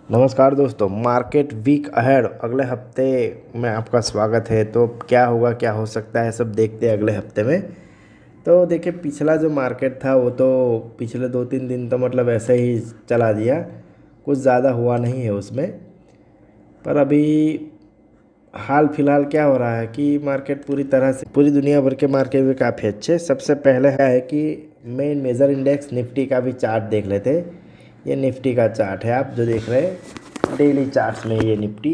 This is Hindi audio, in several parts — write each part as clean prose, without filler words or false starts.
नमस्कार दोस्तों, मार्केट वीक अहेड अगले हफ्ते में आपका स्वागत है। तो क्या होगा, क्या हो सकता है, सब देखते हैं अगले हफ्ते में। तो देखिए, पिछला जो मार्केट था वो तो पिछले 2-3 दिन तो मतलब ऐसे ही चला दिया, कुछ ज़्यादा हुआ नहीं है उसमें। पर अभी हाल फिलहाल क्या हो रहा है कि मार्केट पूरी तरह से, पूरी दुनिया भर के मार्केट में काफ़ी अच्छे। सबसे पहले है कि मेन मेजर इंडेक्स निफ्टी का भी चार्ट देख लेते हैं। ये निफ्टी का चार्ट है, आप जो देख रहे हैं डेली चार्ट्स में, ये निफ्टी।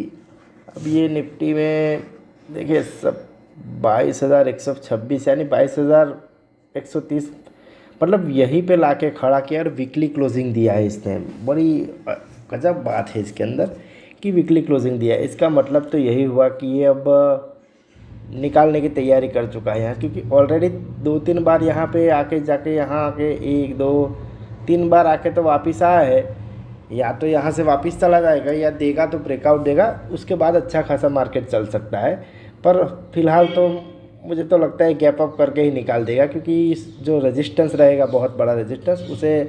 अब ये निफ्टी में देखिए सब 22,126 यानी 22,130, मतलब यहीं पे लाके खड़ा किया और वीकली क्लोजिंग दिया है इसने। बड़ी गजब बात है इसके अंदर कि वीकली क्लोजिंग दिया है। इसका मतलब तो यही हुआ कि ये अब निकालने की तैयारी कर चुका है यहाँ, क्योंकि ऑलरेडी 2-3 बार यहाँ पे आके जाके, यहाँ आके 1-2-3 बार आके तो वापस आया है। या तो यहाँ से वापस चला जाएगा या देगा तो ब्रेकआउट देगा, उसके बाद अच्छा खासा मार्केट चल सकता है। पर फिलहाल तो मुझे तो लगता है गैप अप करके ही निकाल देगा, क्योंकि जो रेजिस्टेंस रहेगा, बहुत बड़ा रेजिस्टेंस, उसे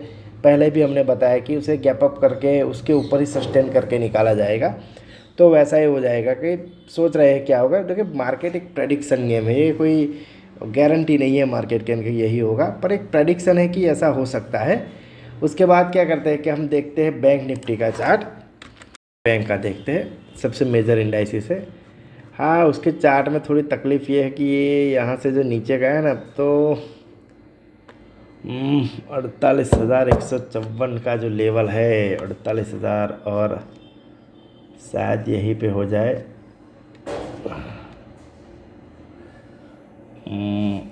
पहले भी हमने बताया कि उसे गैप अप करके उसके ऊपर ही सस्टेन करके निकाला जाएगा। तो वैसा ही हो जाएगा कि सोच रहे हैं क्या होगा। देखिए, मार्केट एक प्रेडिक्शन गेम है, ये कोई गारंटी नहीं है मार्केट के अंदर यही होगा, पर एक प्रेडिक्शन है कि ऐसा हो सकता है। उसके बाद क्या करते हैं कि हम देखते हैं बैंक निफ्टी का चार्ट। बैंक का देखते हैं, सबसे मेजर इंडाइसिस है। हाँ, उसके चार्ट में थोड़ी तकलीफ़ ये है कि ये यहाँ से जो नीचे गया है ना, तो 48,154 का जो लेवल है, 48,000, और शायद यहीं पे हो जाए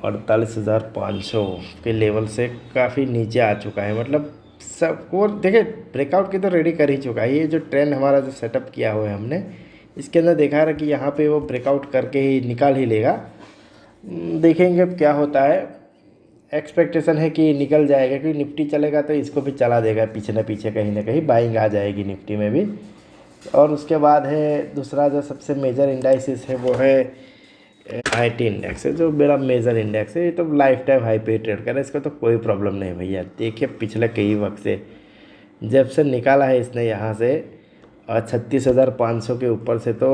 48,500 के लेवल से काफ़ी नीचे आ चुका है। मतलब सबको देखिए, ब्रेकआउट की तो रेडी कर ही चुका है। ये जो ट्रेंड हमारा जो सेटअप किया हुआ है हमने, इसके अंदर देखा है कि यहाँ पे वो ब्रेकआउट करके ही निकाल ही लेगा। देखेंगे अब क्या होता है। एक्सपेक्टेशन है कि निकल जाएगा, क्योंकि निफ्टी चलेगा तो इसको भी चला देगा पीछे न पीछे, कहीं ना कहीं बाइंग आ जाएगी निफ्टी में भी। और उसके बाद है दूसरा जो सबसे मेजर इंडाइसिस है, वो है IT इंडेक्स है, जो मेरा मेजर इंडेक्स है। ये तो लाइफ टाइम हाई पे ट्रेड कर रहा है, इसका तो कोई प्रॉब्लम नहीं भैया। देखिए, पिछले कई वक्त से जब से निकाला है इसने यहाँ से 36,500 के ऊपर से, तो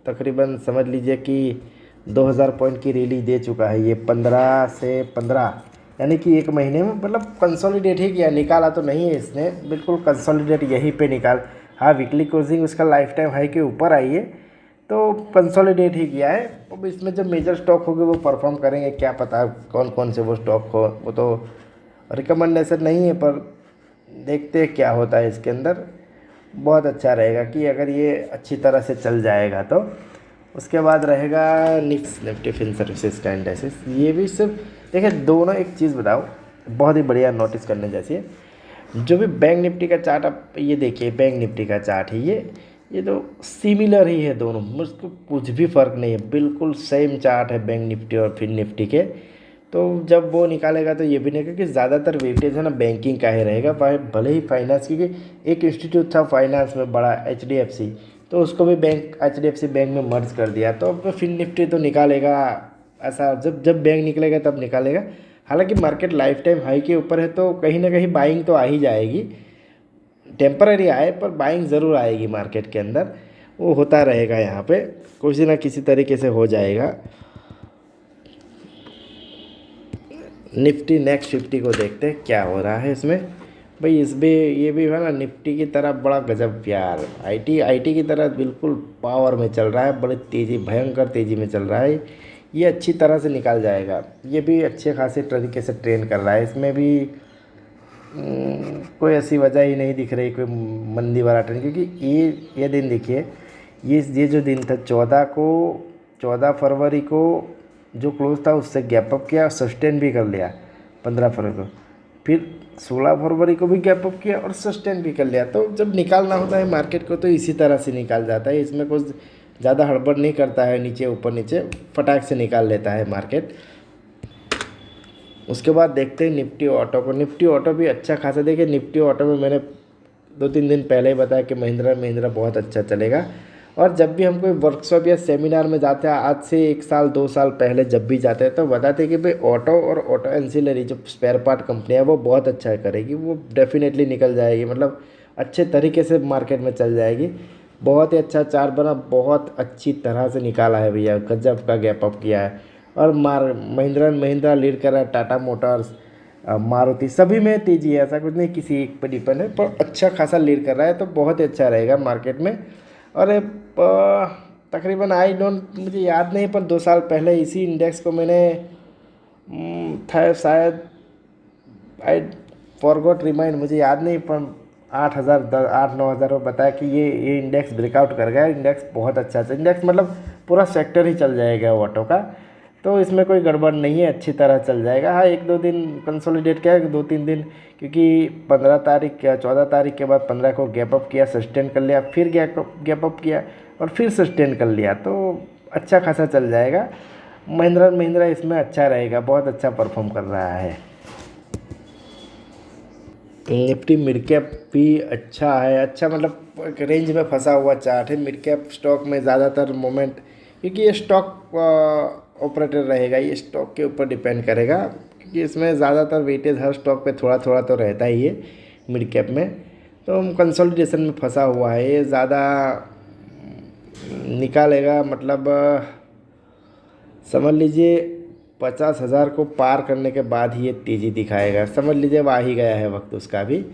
तकरीबन समझ लीजिए कि 2,000 पॉइंट की रैली दे चुका है ये 15 से 15, यानी कि एक महीने में। मतलब कंसोलिडेट ही किया, निकाला तो नहीं है इसने, बिल्कुल कंसोलिडेट यहीं पे निकाल। हाँ, वीकली क्लोजिंग उसका लाइफ टाइम हाई के ऊपर आई है, तो कंसोलिडेट ही किया है। अब इसमें जब मेजर स्टॉक होंगे वो परफॉर्म करेंगे, क्या पता कौन कौन से वो स्टॉक हो, वो तो रिकमेंडेशन नहीं है, पर देखते हैं क्या होता है इसके अंदर। बहुत अच्छा रहेगा कि अगर ये अच्छी तरह से चल जाएगा तो। उसके बाद रहेगा निक्स निफ्टी फिन सर्विसेज का इंडेक्स। ये भी सिर्फ देखिए, दोनों एक चीज़ बताओ, बहुत ही बढ़िया नोटिस करने जैसी है। जो भी बैंक निफ्टी का चार्ट आप ये देखिए, बैंक निफ्टी का चार्ट है ये तो सिमिलर ही है दोनों, मुझको कुछ भी फ़र्क नहीं है, बिल्कुल सेम चार्ट है बैंक निफ्टी और फिन निफ्टी के। तो जब वो निकालेगा तो ये भी नहीं, क्योंकि ज़्यादातर वेटेज है ना बैंकिंग का ही रहेगा, भले ही फाइनेंस, क्योंकि एक इंस्टीट्यूट था फाइनेंस में बड़ा HDFC, तो उसको भी बैंक HDFC बैंक में मर्ज कर दिया। तो अब फिन निफ्टी तो निकालेगा, ऐसा जब जब बैंक निकलेगा तब निकालेगा। हालांकि मार्केट लाइफ टाइम हाई के ऊपर है, तो कहीं ना कहीं बाइंग तो आ ही जाएगी, टेम्पररी आए पर बाइंग ज़रूर आएगी मार्केट के अंदर। वो होता रहेगा, यहाँ पे किसी ना किसी तरीके से हो जाएगा। निफ्टी नेक्स्ट 50 को देखते हैं क्या हो रहा है इसमें। भाई इसमें ये भी है ना, निफ्टी की तरह बड़ा गजब प्यार, आईटी की तरह बिल्कुल पावर में चल रहा है, बड़ी तेज़ी, भयंकर तेज़ी में चल रहा है। ये अच्छी तरह से निकाल जाएगा, ये भी अच्छे खासे तरीके से ट्रेन कर रहा है। इसमें भी कोई ऐसी वजह ही नहीं दिख रही कोई मंदी वाला ट्रेंड, क्योंकि ये दिन देखिए, ये जो दिन था 14 फरवरी को जो क्लोज था उससे गैप अप किया, सस्टेन भी कर लिया 15 फरवरी को, फिर 16 फरवरी को भी गैप अप किया और सस्टेन भी कर लिया। तो जब निकालना होता है मार्केट को तो इसी तरह से निकाल जाता है, इसमें कुछ ज़्यादा हड़बड़ नहीं करता है, नीचे ऊपर नीचे फटाक से निकाल लेता है मार्केट। उसके बाद देखते हैं निफ्टी ऑटो को। निफ्टी ऑटो भी अच्छा खासा, देखिए निफ्टी ऑटो में मैंने 2-3 दिन पहले ही बताया कि महिंद्रा बहुत अच्छा चलेगा। और जब भी हम कोई वर्कशॉप या सेमिनार में जाते हैं, आज से 1 साल 2 साल पहले जब भी जाते हैं, तो बताते हैं कि भाई ऑटो और ऑटो एंसिलरी जो स्पेयर पार्ट कंपनी है वो बहुत अच्छा करेगी, वो डेफिनेटली निकल जाएगी। मतलब अच्छे तरीके से मार्केट में चल जाएगी। बहुत ही अच्छा चार्ट बना, बहुत अच्छी तरह से निकाला है भैया, गजब का गैप अप किया है। और महिंद्रा एंड महिंद्रा लीड कर रहा है, टाटा मोटर्स, मारुति, सभी में तेजी है, ऐसा कुछ नहीं किसी एक पर डिपेंड है, पर अच्छा खासा लीड कर रहा है, तो बहुत ही अच्छा रहेगा मार्केट में। और तकरीबन आई डोंट, मुझे याद नहीं, पर 2 साल पहले इसी इंडेक्स को मैंने था शायद, आई फॉरगॉट रिमाइंड, मुझे याद नहीं, पर 8,000 8-9 हज़ार में बताया कि ये इंडेक्स ब्रेकआउट कर गया। इंडेक्स बहुत अच्छा है, इंडेक्स मतलब पूरा सेक्टर ही चल जाएगा ऑटो का, तो इसमें कोई गड़बड़ नहीं है, अच्छी तरह चल जाएगा। हाँ, 1-2 दिन कंसोलिडेट किया, 2-3 दिन, क्योंकि 15 तारीख या 14 तारीख के बाद 15 को गैप अप किया, सस्टेन कर लिया, फिर गैप अप किया और फिर सस्टेन कर लिया, तो अच्छा खासा चल जाएगा। महिंद्रा महिंद्रा इसमें अच्छा रहेगा, बहुत अच्छा परफॉर्म कर रहा है। निफ्टी मिड कैप भी अच्छा है, अच्छा मतलब एक रेंज में फंसा हुआ चार्ट है। मिड कैप स्टॉक में ज़्यादातर मोमेंट, क्योंकि ये स्टॉक ऑपरेटर रहेगा, ये स्टॉक के ऊपर डिपेंड करेगा, क्योंकि इसमें ज़्यादातर वेटेज हर स्टॉक पे थोड़ा थोड़ा तो रहता ही है मिड कैप में। तो कंसोलिडेशन में फंसा हुआ है, ये ज़्यादा निकालेगा, मतलब समझ लीजिए 50,000 को पार करने के बाद ही ये तेज़ी दिखाएगा। समझ लीजिए अब आ ही गया है वक्त उसका भी,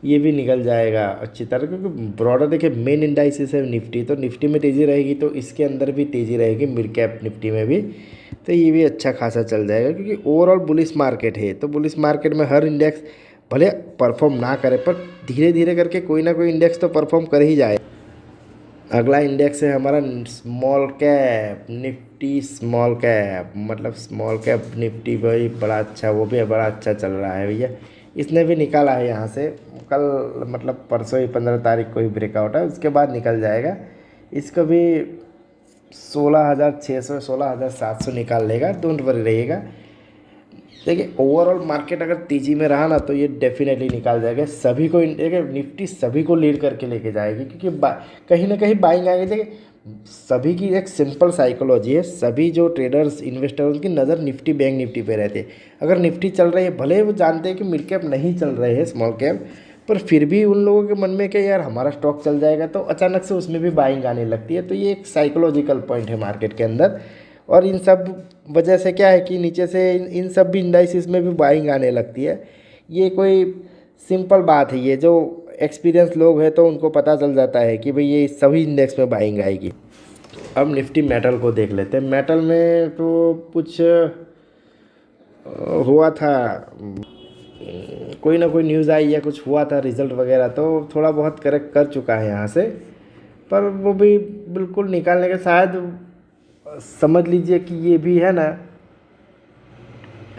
ये भी निकल जाएगा अच्छी तरह, क्योंकि ब्रॉडर देखिए मेन इंडाइसिस है निफ्टी, तो निफ्टी में तेज़ी रहेगी तो इसके अंदर भी तेज़ी रहेगी, मिड कैप निफ्टी में भी, तो ये भी अच्छा खासा चल जाएगा, क्योंकि ओवरऑल बुलिश मार्केट है। तो बुलिश मार्केट में हर इंडेक्स भले परफॉर्म ना करे, पर धीरे धीरे करके कोई ना कोई इंडेक्स तो परफॉर्म कर ही जाए। अगला इंडेक्स है हमारा small cap Nifty, small cap मतलब स्मॉल कैप निफ्टी भाई बड़ा अच्छा, वो भी बड़ा अच्छा चल रहा है भैया। इसने भी निकाला है यहाँ से, कल मतलब परसों ही 15 तारीख को ही ब्रेकआउट है, उसके बाद निकल जाएगा। इसको भी 16,600 16,700 निकाल लेगा, डोंट वरी रहिएगा। देखिए ओवरऑल मार्केट अगर तेज़ी में रहा ना तो ये डेफिनेटली निकाल जाएगा, सभी को देखिए निफ्टी सभी को लीड करके लेके जाएगी, क्योंकि कहीं ना कहीं बाइंग आएगी। देखिए सभी की एक सिंपल साइकोलॉजी है, सभी जो ट्रेडर्स इन्वेस्टर उनकी नज़र निफ्टी बैंक निफ्टी पे रहती है। अगर निफ्टी चल रही है, भले वो जानते हैं कि मिड कैप नहीं चल रहे हैं, स्मॉल कैप, पर फिर भी उन लोगों के मन में कि यार हमारा स्टॉक चल जाएगा, तो अचानक से उसमें भी बाइंग आने लगती है। तो ये एक साइकोलॉजिकल पॉइंट है मार्केट के अंदर, और इन सब वजह से क्या है कि नीचे से इन सब भी इंडाइसिस में भी बाइंग आने लगती है। ये कोई सिंपल बात है, ये जो एक्सपीरियंस लोग हैं तो उनको पता चल जाता है कि भाई ये सभी इंडेक्स में बाइंग आएगी। अब निफ्टी मेटल को देख लेते हैं। मेटल में तो कुछ हुआ था, कोई ना कोई न्यूज़ आई या कुछ हुआ था रिज़ल्ट वगैरह, तो थोड़ा बहुत करेक्ट कर चुका है यहाँ से, पर वो भी बिल्कुल निकालने के शायद समझ लीजिए कि ये भी है ना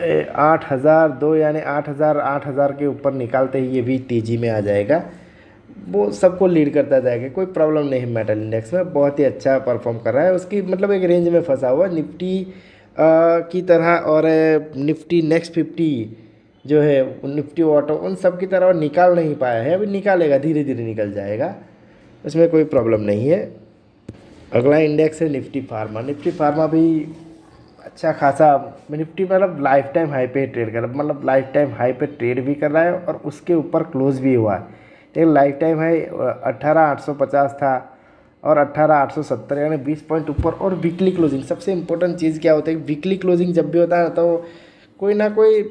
8,002 यानी 8,000 के ऊपर निकालते ही ये भी तेज़ी में आ जाएगा, वो सबको लीड करता जाएगा, कोई प्रॉब्लम नहीं है। मेटल इंडेक्स में बहुत ही अच्छा परफॉर्म कर रहा है, उसकी मतलब एक रेंज में फंसा हुआ निफ्टी की तरह, और निफ्टी नेक्स्ट 50 जो है निफ्टी ऑटो उन सब की तरह निकाल नहीं पाया है, अभी निकालेगा, धीरे धीरे निकल जाएगा, उसमें कोई प्रॉब्लम नहीं है। अगला इंडेक्स है निफ्टी फार्मा। निफ्टी फार्मा भी अच्छा खासा, निफ्टी मतलब लाइफ टाइम हाई पे ट्रेड कर रहा है, मतलब लाइफ टाइम हाई पे ट्रेड भी कर रहा है और उसके ऊपर क्लोज भी हुआ है। लेकिन लाइफ टाइम हाई 18,850 था और 18,870 यानी 20 पॉइंट ऊपर। और वीकली क्लोजिंग, सबसे इंपॉर्टेंट चीज़ क्या होता है, वीकली क्लोजिंग जब भी होता है तो कोई ना कोई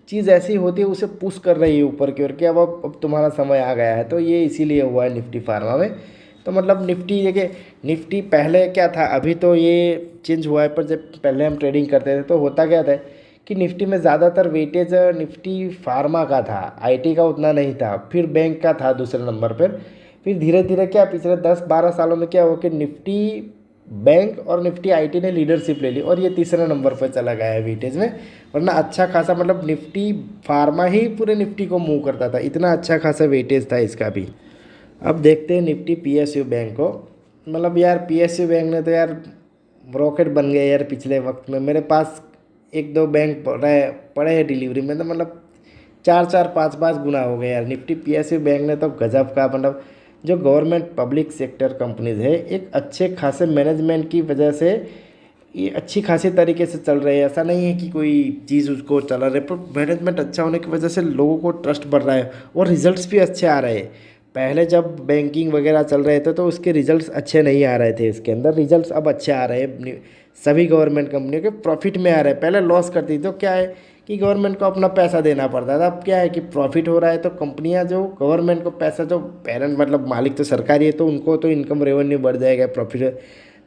चीज़ ऐसी होती है उसे पुश कर रही है ऊपर की ओर कि अब तुम्हारा समय आ गया है, तो ये इसीलिए हुआ है निफ्टी फार्मा में। तो मतलब निफ्टी देखिए, निफ्टी पहले क्या था, अभी तो ये चेंज हुआ है, पर जब पहले हम ट्रेडिंग करते थे तो होता क्या था कि निफ्टी में ज़्यादातर वेटेज निफ्टी फार्मा का था, आईटी का उतना नहीं था, फिर बैंक का था दूसरे नंबर पर। फिर धीरे धीरे क्या पिछले 10-12 सालों में क्या हुआ कि निफ्टी बैंक और निफ्टी आईटी ने लीडरशिप ले ली और ये तीसरे नंबर पर चला गया है वेटेज में, वरना अच्छा खासा मतलब निफ्टी फार्मा ही पूरे निफ्टी को मूव करता था, इतना अच्छा खासा वेटेज था इसका भी। अब देखते हैं निफ्टी पीएसयू बैंक को। मतलब यार पीएसयू बैंक ने तो यार रॉकेट बन गया यार पिछले वक्त में। मेरे पास 1-2 बैंक पड़े हैं डिलीवरी में, तो मतलब 4-4 5-5 गुना हो गए यार। निफ्टी पीएसयू बैंक ने तो गजब का, मतलब जो गवर्नमेंट पब्लिक सेक्टर कंपनीज है एक अच्छे खासे मैनेजमेंट की वजह से ये अच्छी खासी तरीके से चल रहे हैं। ऐसा नहीं है कि कोई चीज़ उसको चला रहे, पर मैनेजमेंट अच्छा होने की वजह से लोगों को ट्रस्ट बढ़ रहा है और रिजल्ट्स भी अच्छे आ रहे हैं। पहले जब बैंकिंग वगैरह चल रहे थे तो उसके रिजल्ट्स अच्छे नहीं आ रहे थे, इसके अंदर रिजल्ट्स अब अच्छे आ रहे हैं। सभी गवर्नमेंट कंपनियों के प्रॉफिट में आ रहे हैं। पहले लॉस करती थी तो क्या है कि गवर्नमेंट को अपना पैसा देना पड़ता था। अब क्या है कि प्रॉफिट हो रहा है तो कंपनियां जो गवर्नमेंट को पैसा, जो पेरेंट मतलब मालिक तो सरकारी है तो उनको तो इनकम रेवेन्यू बढ़ जाएगा, प्रॉफिट।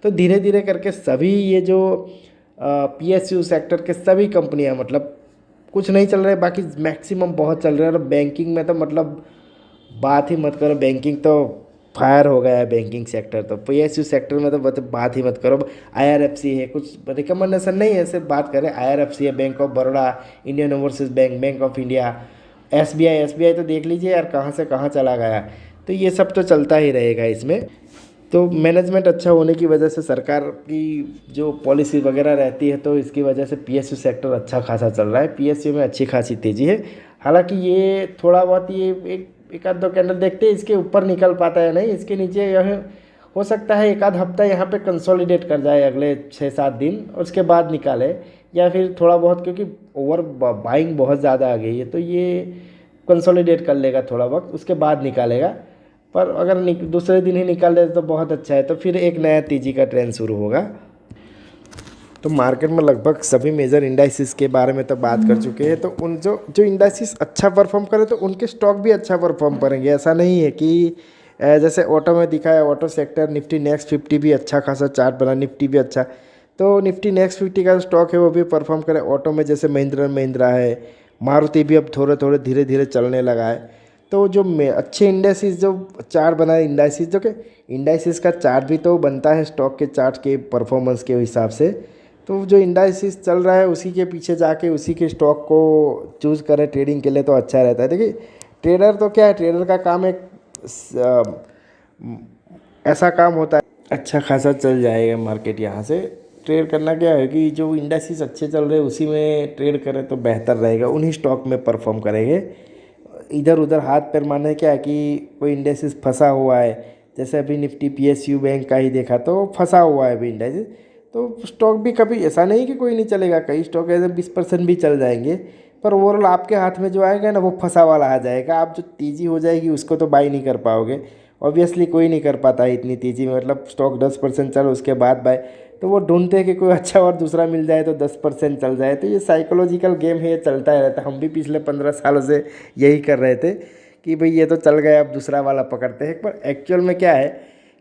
तो धीरे धीरे करके सभी ये जो PSU सेक्टर के सभी कंपनियां मतलब कुछ नहीं चल रहा है, बाकी मैक्सिमम बहुत चल रहा है। और बैंकिंग में तो मतलब बात ही मत करो, बैंकिंग तो फायर हो गया है बैंकिंग सेक्टर। तो PSU सेक्टर में तो बात ही मत करो। IRFC है, कुछ रिकमेंडेशन नहीं है, सिर्फ बात करें IRFC है, bank of Baroda, Indian overseas bank, bank of India, SBI तो देख लीजिए यार कहाँ से कहाँ चला गया। तो ये सब तो चलता ही रहेगा इसमें। तो मैनेजमेंट अच्छा होने की वजह से सरकार की जो पॉलिसी वगैरह रहती है तो इसकी वजह से PSU सेक्टर अच्छा खासा चल रहा है। PSU में अच्छी खासी तेज़ी है। हालांकि ये थोड़ा बहुत ये एक आध दो कैंडल देखते हैं, इसके ऊपर निकल पाता है नहीं, इसके नीचे यह हो सकता है एक आध हफ्ता यहाँ पे कंसोलिडेट कर जाए अगले 6-7 दिन, और उसके बाद निकाले, या फिर थोड़ा बहुत, क्योंकि ओवर बाइंग बहुत ज़्यादा आ गई है तो ये कंसोलिडेट कर लेगा थोड़ा वक्त, उसके बाद निकालेगा। पर अगर दूसरे दिन ही निकाल दे तो बहुत अच्छा है, तो फिर एक नया तेज़ी का ट्रेंड शुरू होगा। तो मार्केट में लगभग सभी मेजर इंडाइसिस के बारे में तो बात कर चुके हैं। तो उन जो जो इंडाइसिस अच्छा परफॉर्म करे तो उनके स्टॉक भी अच्छा परफॉर्म करेंगे। ऐसा नहीं है कि जैसे ऑटो में दिखा है, ऑटो सेक्टर निफ्टी नेक्स्ट 50 भी अच्छा खासा चार्ट बना, निफ्टी भी अच्छा, तो निफ्टी नेक्स्ट 50 का स्टॉक है वो भी परफॉर्म करे। ऑटो में जैसे महिंद्रा है, मारुति भी अब थोड़े थोड़े धीरे धीरे चलने लगा है। तो जो अच्छे इंडाइसिस जो चार्ट बनाए, इंडाइसिस जो कि इंडाइसिस का चार्ट भी तो बनता है स्टॉक के चार्ट के परफॉर्मेंस के हिसाब से। तो जो इंडाइसिस चल रहा है उसी के पीछे जाके उसी के स्टॉक को चूज़ करें ट्रेडिंग के लिए तो अच्छा रहता है। देखिए ट्रेडर तो क्या है, ट्रेडर का काम एक ऐसा काम होता है, अच्छा खासा चल जाएगा मार्केट। यहाँ से ट्रेड करना क्या है कि जो इंडाइसिस अच्छे चल रहे हैं उसी में ट्रेड करें तो बेहतर रहेगा, उन्हीं स्टॉक में परफॉर्म करेंगे। इधर उधर हाथ पैर मारने क्या है कि कोई इंडाइसिस फंसा हुआ है, जैसे अभी निफ्टी PSU बैंक का ही देखा तो फंसा हुआ है अभी इंडाइसिस, तो स्टॉक भी कभी ऐसा नहीं कि कोई नहीं चलेगा, कई स्टॉक ऐसे 20% भी चल जाएंगे, पर ओवरऑल आपके हाथ में जो आएगा ना वो फंसा वाला आ जाएगा। आप जो तेज़ी हो जाएगी उसको तो बाई नहीं कर पाओगे, ऑब्वियसली कोई नहीं कर पाता है इतनी तेज़ी में। मतलब स्टॉक 10% चलो उसके बाद बाय, तो वो ढूंढते हैं कि कोई अच्छा और दूसरा मिल जाए तो 10% चल जाए। तो ये साइकोलॉजिकल गेम है, ये चलता ही रहता है। हम भी पिछले 15 सालों से यही कर रहे थे कि भाई ये तो चल गया अब दूसरा वाला पकड़ते हैं। पर एक्चुअल में क्या है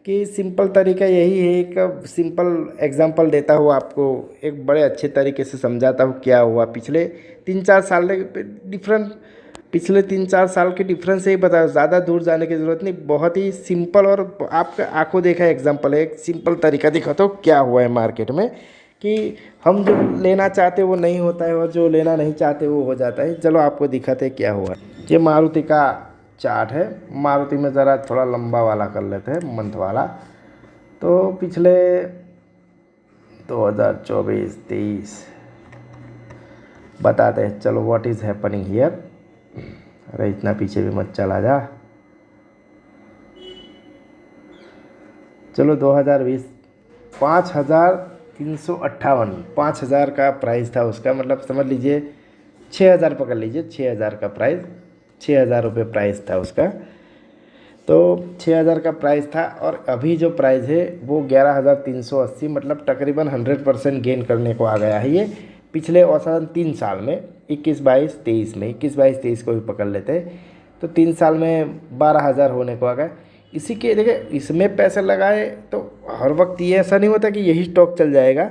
कि सिंपल तरीका यही है, एक सिंपल एग्जांपल देता हूँ आपको, एक बड़े अच्छे तरीके से समझाता हूँ क्या हुआ पिछले 3-4 साल डिफरेंट, पिछले 3-4 साल के डिफरेंस से ही बताओ, ज़्यादा दूर जाने की ज़रूरत नहीं। बहुत ही सिंपल और आपका आंखों देखा एग्जांपल है, एक सिंपल तरीका दिखाता हूँ क्या हुआ है मार्केट में कि हम जो लेना चाहते वो नहीं होता है और जो लेना नहीं चाहते वो हो जाता है। चलो आपको दिखाते क्या हुआ। ये मारुति का चार्ट है। मारुति में ज़रा थोड़ा लंबा वाला कर लेते हैं, मंथ वाला। तो पिछले 2024-23 बताते हैं, चलो व्हाट इज़ हैपनिंग हियर। अरे इतना पीछे भी मत चला जा। चलो 2020 5,358, 5,000 का प्राइस था उसका, मतलब समझ लीजिए 6,000 पकड़ लीजिए, 6,000 का प्राइस, 6,000 रुपये प्राइस था उसका। तो 6,000 का प्राइस था और अभी जो प्राइस है वो 11,380, मतलब तकरीबन 100% गेन करने को आ गया है ये पिछले औसतन 3 साल में। 21-22-23 में, 21-22-23 को भी पकड़ लेते हैं तो 3 साल में 12,000 होने को आ गया। इसी के देखिए इसमें पैसे लगाए तो हर वक्त ये ऐसा नहीं होता कि यही स्टॉक चल जाएगा।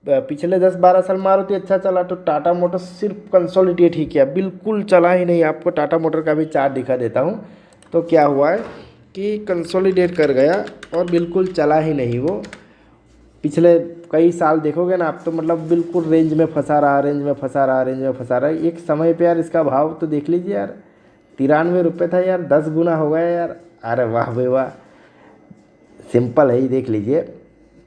पिछले 10-12 साल मारुति अच्छा चला तो टाटा मोटर्स सिर्फ कंसोलिडेट ही किया, बिल्कुल चला ही नहीं। आपको टाटा मोटर का भी चार्ट दिखा देता हूँ। तो क्या हुआ है कि कंसोलिडेट कर गया और बिल्कुल चला ही नहीं वो। पिछले कई साल देखोगे ना आप तो मतलब बिल्कुल रेंज में फंसा रहा, रेंज में फंसा रहा, रेंज में फंसा रहा। एक समय पे यार इसका भाव तो देख लीजिए यार, 93 रुपये था यार, 10 गुना हो गया यार। अरे वाह भाई वाह, सिंपल है ही, देख लीजिए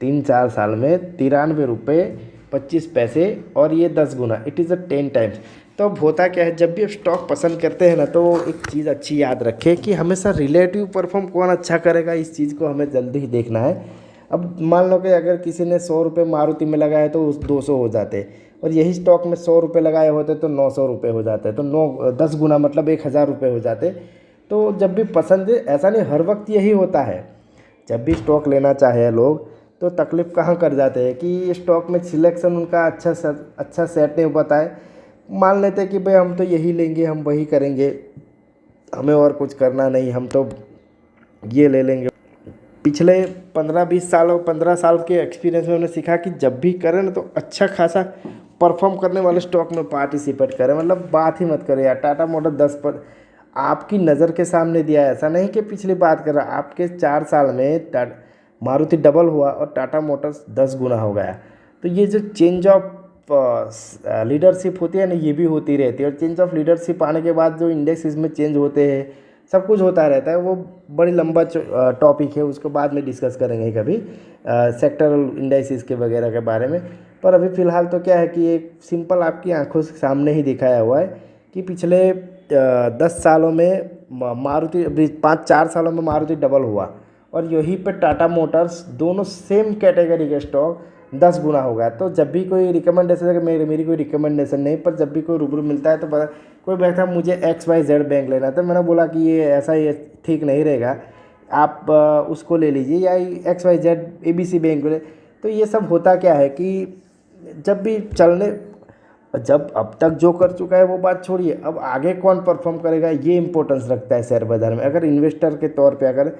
3-4 साल में 93 रुपये 25 पैसे और ये 10 गुना, इट इज़ 10 टाइम्स। तो अब होता क्या है, जब भी स्टॉक पसंद करते हैं ना तो एक चीज़ अच्छी याद रखें कि हमेशा रिलेटिव परफॉर्म कौन अच्छा करेगा, इस चीज़ को हमें जल्दी ही देखना है। अब मान लो कि अगर किसी ने 100 रुपये मारुति में लगाए तो उस 200 हो जाते, और यही स्टॉक में 100 रुपये लगाए होते तो 900 रुपये हो जाते, तो 10 गुना मतलब 1000 रुपये हो जाते। तो जब भी पसंद, ऐसा नहीं हर वक्त यही होता है, जब भी स्टॉक लेना चाहे लोग तो तकलीफ़ कहाँ कर जाते हैं कि स्टॉक में सिलेक्शन उनका अच्छा सेट नहीं हो पाता है। मान लेते हैं कि भाई हम तो यही लेंगे, हम वही करेंगे, हमें और कुछ करना नहीं, हम तो ये ले लेंगे। पिछले 15-20 सालों 15 साल के एक्सपीरियंस में हमने सीखा कि जब भी करें ना तो अच्छा खासा परफॉर्म करने वाले स्टॉक में पार्टिसिपेट करें, मतलब बात ही मत करें यार। टाटा मोटर 10 पर आपकी नज़र के सामने दिया है, ऐसा नहीं कि पिछली बात कर रहा, आपके 4 साल में मारुति डबल हुआ और टाटा मोटर्स 10 गुना हो गया। तो ये जो चेंज ऑफ लीडरशिप होती है ना, ये भी होती रहती है, और चेंज ऑफ लीडरशिप आने के बाद जो इंडेक्स इसमें चेंज होते हैं, सब कुछ होता रहता है। वो बड़ी लंबा टॉपिक है, उसको बाद में डिस्कस करेंगे कभी, सेक्टरल इंडाइसिस के वगैरह के बारे में। पर अभी फ़िलहाल तो क्या है कि एक सिंपल आपकी आंखों के सामने ही दिखाया हुआ है कि पिछले 10 सालों में मारुति, अभी 5-4 सालों में मारुति डबल हुआ, और यहीं पे टाटा मोटर्स, दोनों सेम कैटेगरी के स्टॉक 10 गुना हो गया। तो जब भी कोई रिकमेंडेशन है, मेरी कोई रिकमेंडेशन नहीं, पर जब भी कोई रूबरू मिलता है तो कोई कहता है मुझे XYZ बैंक लेना है, तो मैंने बोला कि ये ऐसा ये ठीक नहीं रहेगा, आप उसको ले लीजिए, या XYZ ABC बैंक ले। तो ये सब होता क्या है कि जब भी जब अब तक जो कर चुका है वो बात छोड़िए, अब आगे कौन परफॉर्म करेगा ये इंपॉर्टेंस रखता है शेयर बाज़ार में। अगर इन्वेस्टर के तौर पे अगर